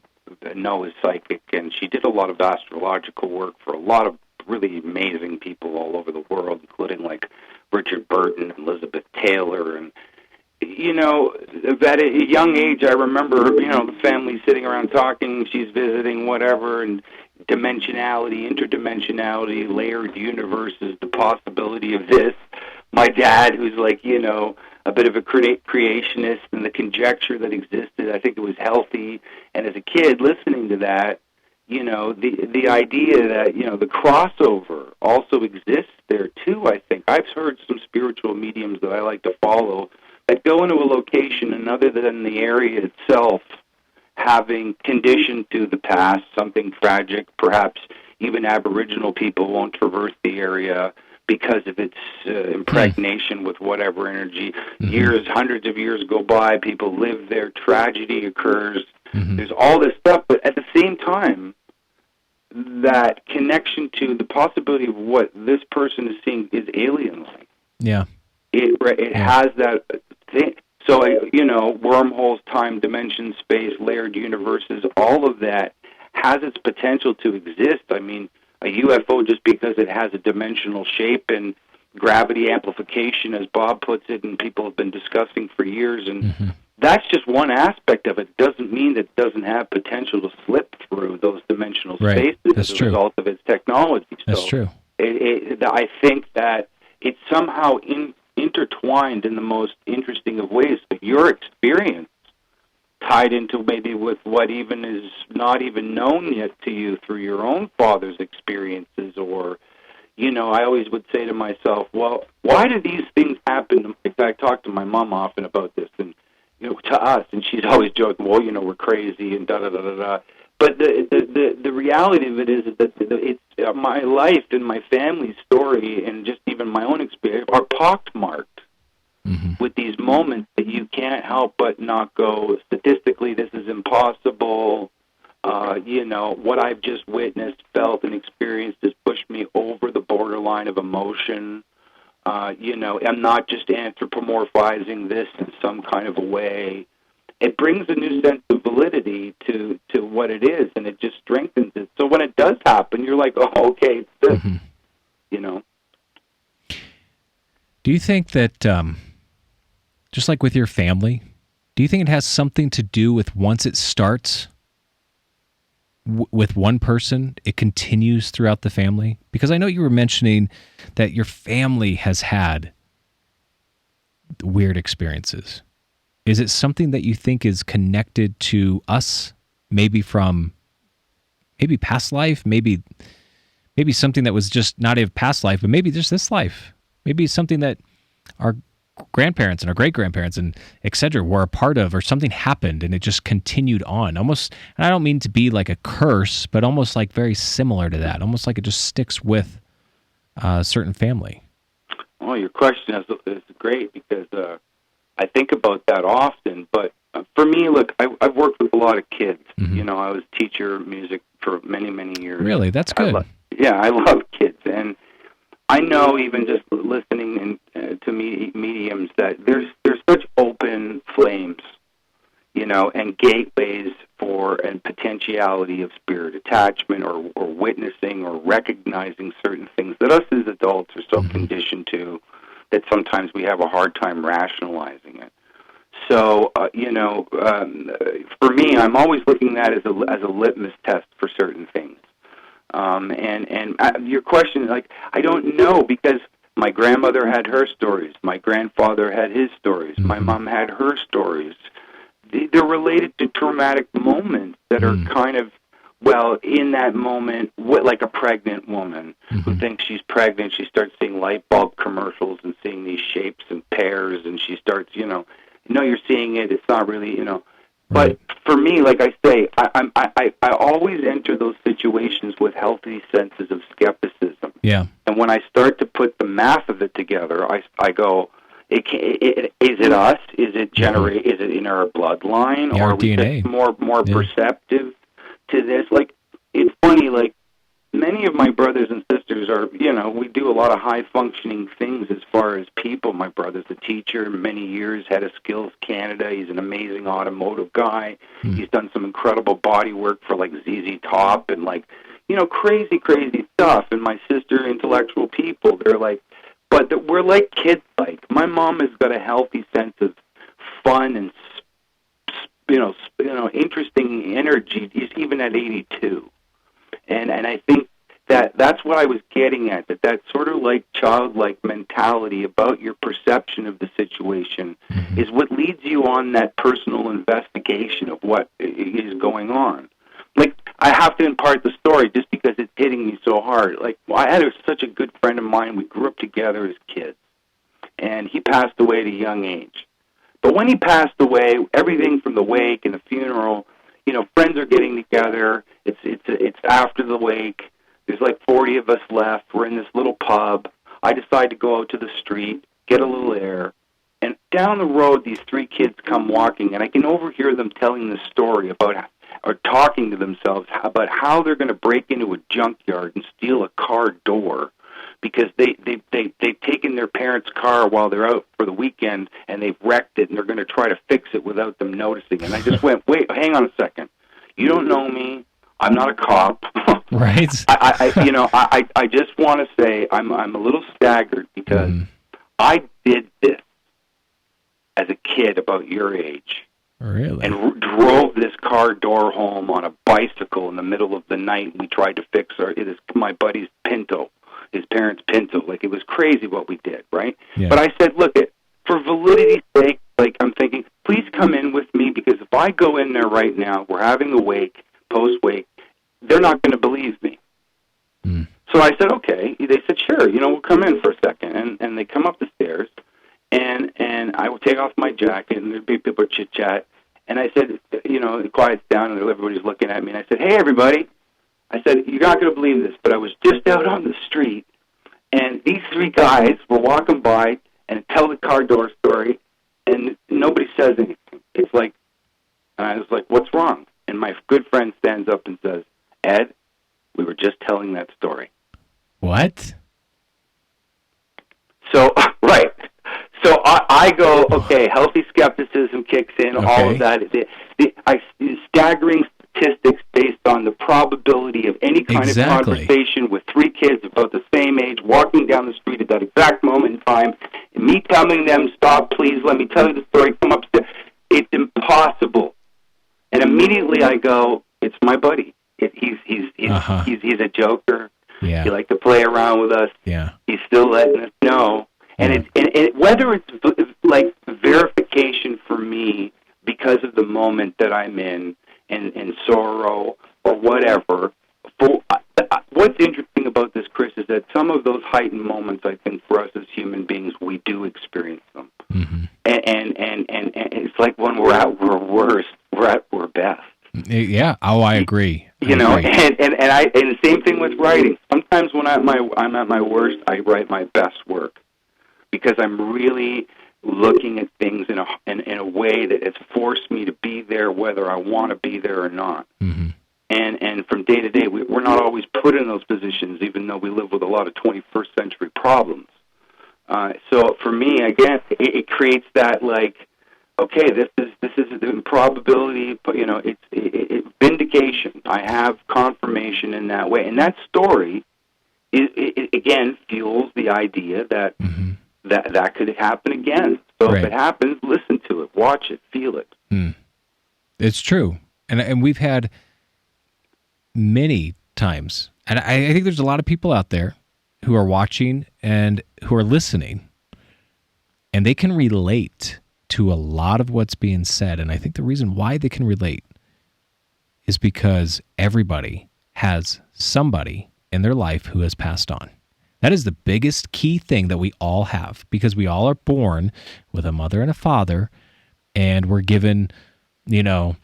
know is psychic, and she did a lot of astrological work for a lot of really amazing people all over the world, including like Richard Burton and Elizabeth Taylor. And, at a young age, I remember, the family sitting around talking, she's visiting, whatever, and dimensionality, interdimensionality, layered universes, the possibility of this. My dad, who's like, a bit of a creationist, and the conjecture that existed, I think it was healthy. And as a kid, listening to that, the idea that, the crossover also exists there too, I think. I've heard some spiritual mediums that I like to follow that go into a location, and other than the area itself having conditioned to the past, something tragic, perhaps even Aboriginal people won't traverse the area because of its impregnation with whatever energy. Mm-hmm. Years, hundreds of years go by, people live there, tragedy occurs, there's all this stuff, but at the same time, that connection to the possibility of what this person is seeing is alien-like. Yeah. It has that thing. So, wormholes, time, dimension, space, layered universes, all of that has its potential to exist. I mean, a UFO, just because it has a dimensional shape and gravity amplification, as Bob puts it, and people have been discussing for years, and that's just one aspect of it. It doesn't mean that it doesn't have potential to slip through those dimensional spaces as a result of its technology. That's true. I think that it's somehow intertwined in the most interesting of ways. But your experience tied into maybe with what even is not even known yet to you through your own father's experiences, or, I always would say to myself, well, why do these things happen? I talk to my mom often about this, and to us, and she's always joking, well, we're crazy and da-da-da-da-da. But the reality of it is that it's my life and my family's story and just even my own experience are pockmarked with these moments that you can't help but not go, statistically, this is impossible. What I've just witnessed, felt, and experienced has pushed me over the borderline of emotion. I'm not just anthropomorphizing this in some kind of a way. It brings a new sense of validity to what it is, and it just strengthens it. So when it does happen, you're like, oh, okay, it's this, Do you think that, just like with your family, do you think it has something to do with once it starts with one person, it continues throughout the family? Because I know you were mentioning that your family has had weird experiences. Is it something that you think is connected to us, maybe from past life, maybe something that was just not a past life, but maybe just this life? Maybe something that our grandparents and our great-grandparents and et cetera were a part of, or something happened and it just continued on. Almost, and I don't mean to be like a curse, but almost like very similar to that, almost like it just sticks with a certain family. Well, your question is great, because I think about that often. But for me, look, I've worked with a lot of kids. I was a teacher of music for many, many years. Really? That's good. I love kids. And I know, even just listening to mediums, that there's such open flames, and gateways for and potentiality of spirit attachment or witnessing or recognizing certain things that us as adults are so conditioned to that sometimes we have a hard time rationalizing it. So, for me, I'm always looking at it as a litmus test for certain things. And your question, I don't know, because my grandmother had her stories, my grandfather had his stories, my mom had her stories. They're related to traumatic moments that are kind of, in that moment, like a pregnant woman who thinks she's pregnant, she starts seeing light bulb commercials and seeing these shapes and pairs, and she starts, you're seeing it, it's not really, But for me, like I say, I always enter those situations with healthy senses of skepticism. Yeah. And when I start to put the math of it together, I go, is it us? Is it Is it in our bloodline, or are we just more perceptive to this? It's funny. Many of my brothers and sisters are, we do a lot of high-functioning things as far as people. My brother's a teacher, many years, head of Skills Canada. He's an amazing automotive guy. He's done some incredible body work for, ZZ Top and, crazy, crazy stuff. And my sister, intellectual people, they're but we're like kids. My mom has got a healthy sense of fun and, interesting energy, even at 82. And I think that's what I was getting at, that sort of childlike mentality about your perception of the situation is what leads you on that personal investigation of what is going on. I have to impart the story just because it's hitting me so hard. I had such a good friend of mine. We grew up together as kids, and he passed away at a young age. But when he passed away, everything from the wake and the funeral, friends are getting together. It's after the wake. There's 40 of us left. We're in this little pub. I decide to go out to the street, get a little air, and down the road, these three kids come walking, and I can overhear them telling the story about are talking to themselves about how they're going to break into a junkyard and steal a car door because they've taken their parents' car while they're out for the weekend and they've wrecked it and they're going to try to fix it without them noticing. And I just went, wait, hang on a second. You don't know me. I'm not a cop. Right. I just want to say I'm a little staggered because I did this as a kid about your age. Really? And drove this car door home on a bicycle in the middle of the night. We tried to fix my buddy's Pinto, his parents' Pinto. Like, it was crazy what we did, right? Yeah. But I said, look, for validity's sake, like, I'm thinking, please come in with me, because if I go in there right now, we're having a wake, post-wake, they're not going to believe me. Mm. So I said, okay. They said, sure, we'll come in for a second. And they come up the stairs, and I would take off my jacket, and there'd be people chit-chat. And I said, it quiets down, and everybody's looking at me. And I said, hey, everybody. I said, you're not going to believe this, but I was just out on the street, and these three guys were walking by and tell the car door story, and nobody says anything. It's like, and I was like, what's wrong? And my good friend stands up and says, Ed, we were just telling that story. What? So, right. So I go, okay, healthy skepticism kicks in, Okay. all of that. Staggering statistics based on the probability of any kind of conversation with three kids about the same age walking down the street at that exact moment in time, and me telling them, stop, please, let me tell you the story, come upstairs. It's impossible. And immediately I go, it's my buddy. He's a joker. Yeah. He likes to play around with us. Yeah. He's still letting us know. And whether it's like verification for me because of the moment that I'm in and sorrow or whatever. What's interesting about this, Chris, is that some of those heightened moments, I think, for us as human beings, we do experience them. Mm-hmm. And it's like when we're at our worst, we're at our best. Yeah. Oh, I agree. And the same thing with writing. Sometimes when I'm at my worst, I write my best work, because I'm really looking at things in a way that has forced me to be there, whether I want to be there or not. Mm-hmm. And from day to day, we're not always put in those positions, even though we live with a lot of 21st century problems. So for me, again, it creates that, like, okay, this is the probability, but it's vindication. I have confirmation in that way, and that story it again fuels the idea that. Mm-hmm. That could happen again. So If it happens, listen to it, watch it, feel it. Mm. It's true. And we've had many times, and I think there's a lot of people out there who are watching and who are listening, and they can relate to a lot of what's being said. And I think the reason why they can relate is because everybody has somebody in their life who has passed on. That is the biggest key thing that we all have, because we all are born with a mother and a father, and we're given, the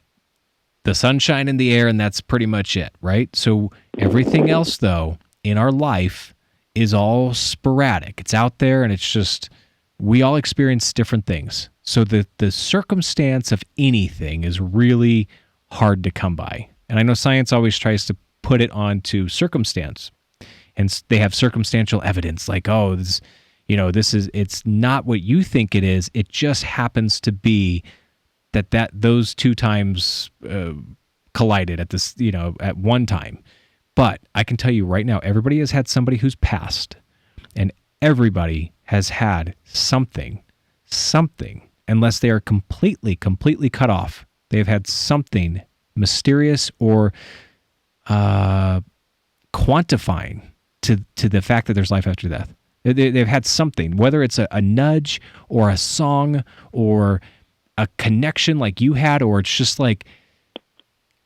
sunshine in the air, and that's pretty much it, right? So everything else, though, in our life is all sporadic. It's out there, and it's just, we all experience different things. So the circumstance of anything is really hard to come by. And I know science always tries to put it onto circumstance. And they have circumstantial evidence, like, oh, it's not what you think it is. It just happens to be that those two times collided at this, at one time. But I can tell you right now, everybody has had somebody who's passed, and everybody has had something, unless they are completely cut off. They've had something mysterious or quantifying to the fact that there's life after death. They've had something, whether it's a nudge or a song or a connection like you had, or it's just like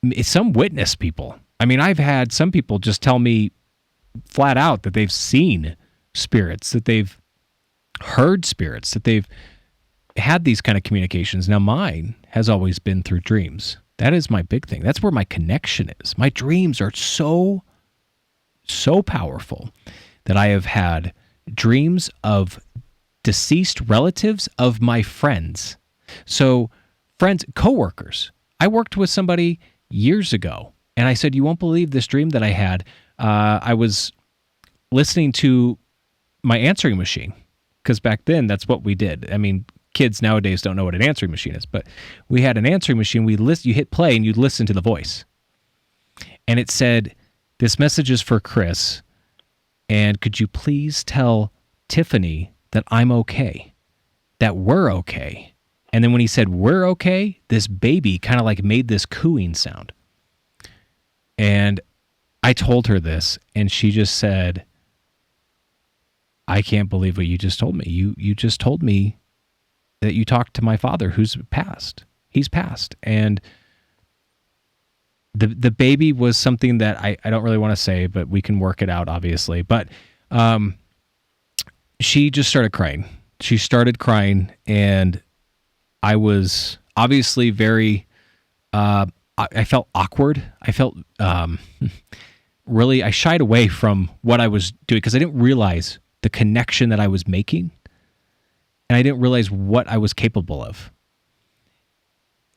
it's some witness people. I mean, I've had some people just tell me flat out that they've seen spirits, that they've heard spirits, that they've had these kind of communications. Now, mine has always been through dreams. That is my big thing. That's where my connection is. My dreams are so powerful that I have had dreams of deceased relatives of my friends. So friends, coworkers. I worked with somebody, years ago. And I said, you won't believe this dream that I had. I was listening to my answering machine, because back then that's what we did. I mean, kids nowadays don't know what an answering machine is, but we had an answering machine. You hit play and you'd listen to the voice. And it said, this message is for Chris, and could you please tell Tiffany that I'm okay, that we're okay. And then when he said, we're okay, this baby kind of like made this cooing sound. And I told her this, and she just said, I can't believe what you just told me. You just told me that you talked to my father who's passed. He's passed. And the baby was something that I don't really want to say, but we can work it out, obviously. But she just started crying. She started crying, and I was obviously very, I felt awkward. I felt really, I shied away from what I was doing because I didn't realize the connection that I was making, and I didn't realize what I was capable of.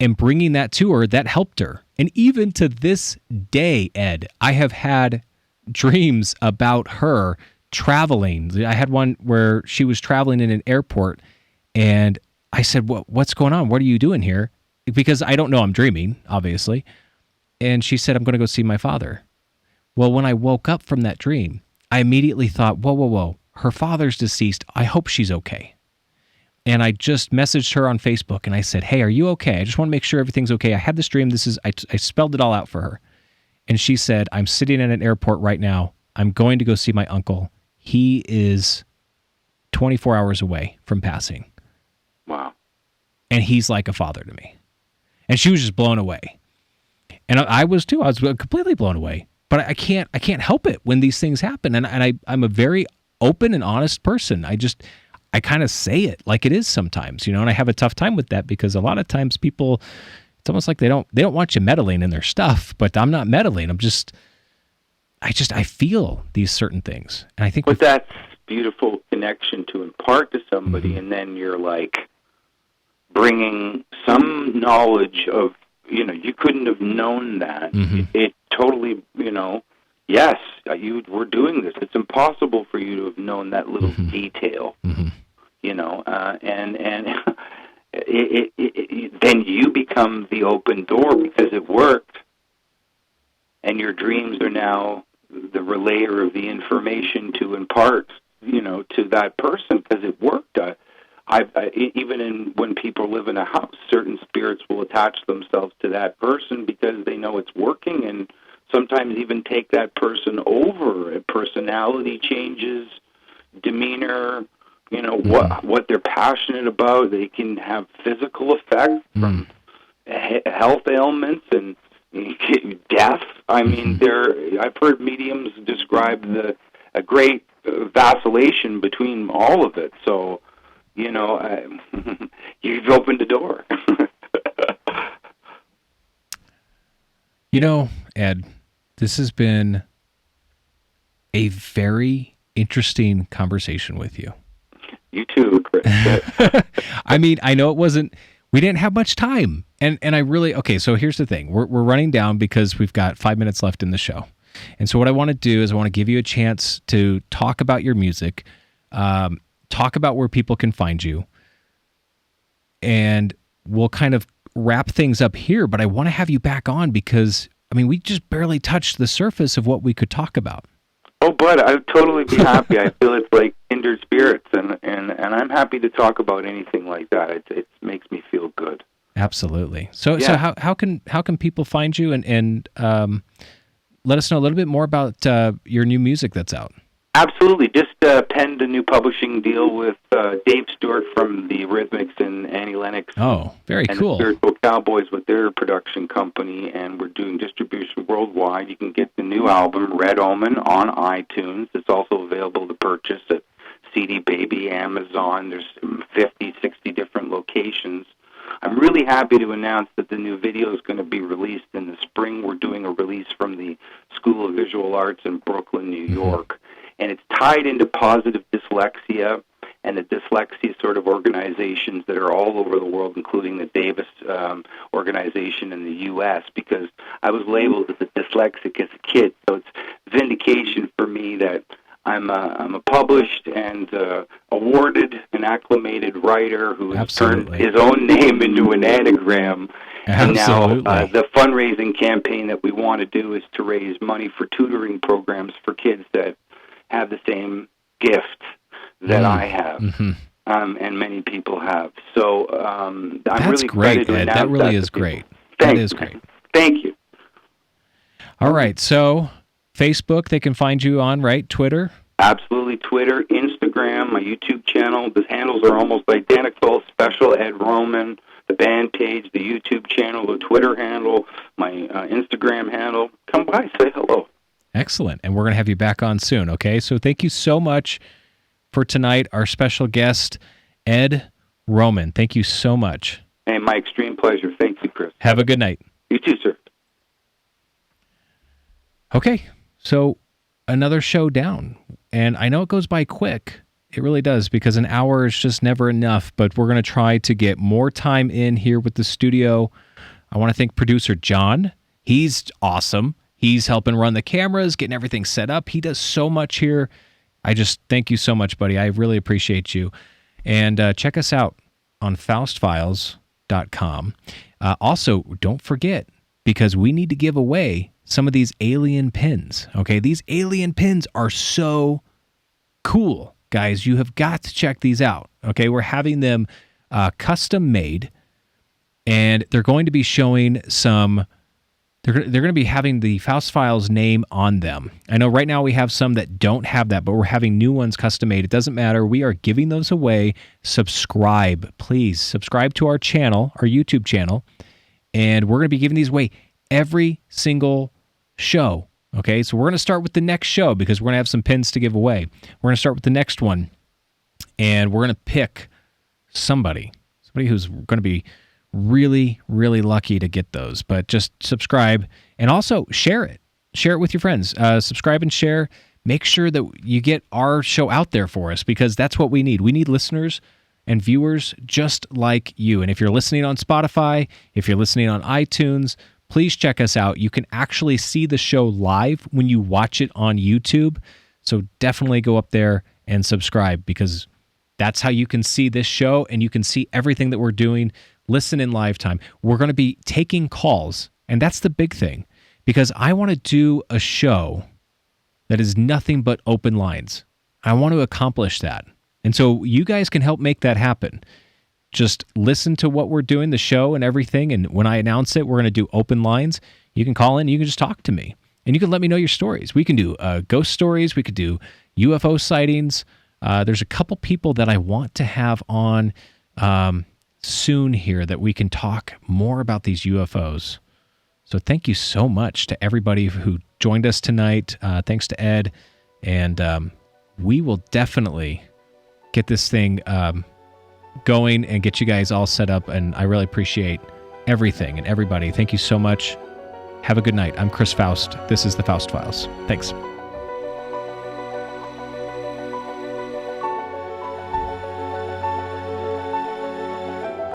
And bringing that to her, that helped her. And even to this day, Ed, I have had dreams about her traveling. I had one where she was traveling in an airport, and I said, what's going on? What are you doing here? Because I don't know, I'm dreaming, obviously. And she said, I'm going to go see my father. Well, when I woke up from that dream, I immediately thought, whoa. Her father's deceased. I hope she's okay. And I just messaged her on Facebook, and I said, hey, are you okay? I just want to make sure everything's okay. I had this dream. I spelled it all out for her. And she said, I'm sitting at an airport right now. I'm going to go see my uncle. He is 24 hours away from passing. Wow. And he's like a father to me. And she was just blown away. And I was too. I was completely blown away. But I can't help it when these things happen. And I'm a very open and honest person. I kind of say it like it is sometimes, and I have a tough time with that because a lot of times people, it's almost like they don't want you meddling in their stuff, but I'm not meddling. I feel these certain things. And I think but that's beautiful connection to impart to somebody. Mm-hmm. And then you're like bringing some knowledge of, you couldn't have known that. Mm-hmm. It totally, yes, you were doing this. It's impossible for you to have known that little mm-hmm. detail, mm-hmm. And then you become the open door because it worked, and your dreams are now the relayer of the information to impart, to that person because it worked. Even when people live in a house, certain spirits will attach themselves to that person because they know it's working, and sometimes even take that person over. Personality changes, demeanor, what they're passionate about. They can have physical effects from health ailments and death. I mean, I've heard mediums describe a great vacillation between all of it. So, you've opened the door. Ed, this has been a very interesting conversation with you. You too, Chris. I mean, I know we didn't have much time. And I really, okay, so here's the thing. We're running down because we've got 5 minutes left in the show. And so what I want to do is I want to give you a chance to talk about your music, talk about where people can find you, and we'll kind of wrap things up here, but I want to have you back on because, we just barely touched the surface of what we could talk about. Oh, bud, I'd totally be happy. I feel it's like kindred spirits, and I'm happy to talk about anything like that. It makes me feel good. Absolutely. So how can people find you and let us know a little bit more about your new music that's out? Absolutely. Just penned a new publishing deal with Dave Stewart from the Rhythmics and Annie Lennox. Oh, very cool. And the Spiritual Cowboys with their production company, and we're doing distribution worldwide. You can get the new album, Red Omen, on iTunes. It's also available to purchase at CD Baby, Amazon. There's 50, 60 different locations. I'm really happy to announce that the new video is going to be released in the spring. We're doing a release from the School of Visual Arts in Brooklyn, New York. And it's tied into positive dyslexia and the dyslexia sort of organizations that are all over the world, including the Davis organization in the U.S., because I was labeled as a dyslexic as a kid. So it's vindication for me that I'm a published and awarded and acclamated writer who has turned his own name into an anagram. Absolutely. And now the fundraising campaign that we want to do is to raise money for tutoring programs for kids that have the same gift that I have, and many people have. So I'm really excited to announce that really is great. That is great. Thank you. All right, so Facebook they can find you on, right? Twitter? Absolutely. Twitter, Instagram, my YouTube channel. The handles are almost identical. Special Ed Roman, the band page, the YouTube channel, the Twitter handle, my Instagram handle. Come by, say hello. Excellent. And we're going to have you back on soon, okay? So thank you so much for tonight. Our special guest, Ed Roman. Thank you so much. Hey, my extreme pleasure. Thank you, Chris. Have a good night. You too, sir. Okay, so another show down. And I know it goes by quick. It really does, because an hour is just never enough, but we're going to try to get more time in here with the studio. I want to thank producer John. He's awesome. He's helping run the cameras, getting everything set up. He does so much here. I just thank you so much, buddy. I really appreciate you. And check us out on FoustFiles.com. Also, don't forget, because we need to give away some of these alien pins. Okay, these alien pins are so cool. Guys, you have got to check these out. Okay, we're having them custom made, and they're going to be showing some. They're going to be having the Foust Files name on them. I know right now we have some that don't have that, but we're having new ones custom made. It doesn't matter. We are giving those away. Subscribe, please. Subscribe to our channel, our YouTube channel, and we're going to be giving these away every single show. Okay, so we're going to start with the next show because we're going to have some pins to give away. We're going to start with the next one, and we're going to pick somebody who's going to be really, really lucky to get those. But just subscribe and also share it. Share it with your friends. Subscribe and share. Make sure that you get our show out there for us, because that's what we need. We need listeners and viewers just like you. And if you're listening on Spotify, if you're listening on iTunes, please check us out. You can actually see the show live when you watch it on YouTube. So definitely go up there and subscribe, because that's how you can see this show and you can see everything that we're doing. Listen in live time. We're going to be taking calls, and that's the big thing, because I want to do a show that is nothing but open lines. I want to accomplish that. And so you guys can help make that happen. Just listen to what we're doing, the show and everything, and when I announce it, we're going to do open lines. You can call in, you can just talk to me, and you can let me know your stories. We can do ghost stories, we could do UFO sightings. There's a couple people that I want to have on soon here that we can talk more about these UFOs. So thank you so much to everybody who joined us tonight. Thanks to Ed, and we will definitely get this thing going and get you guys all set up, and I really appreciate everything and everybody. Thank you so much. Have a good night. I'm Chris Foust. This is the Foust Files. Thanks.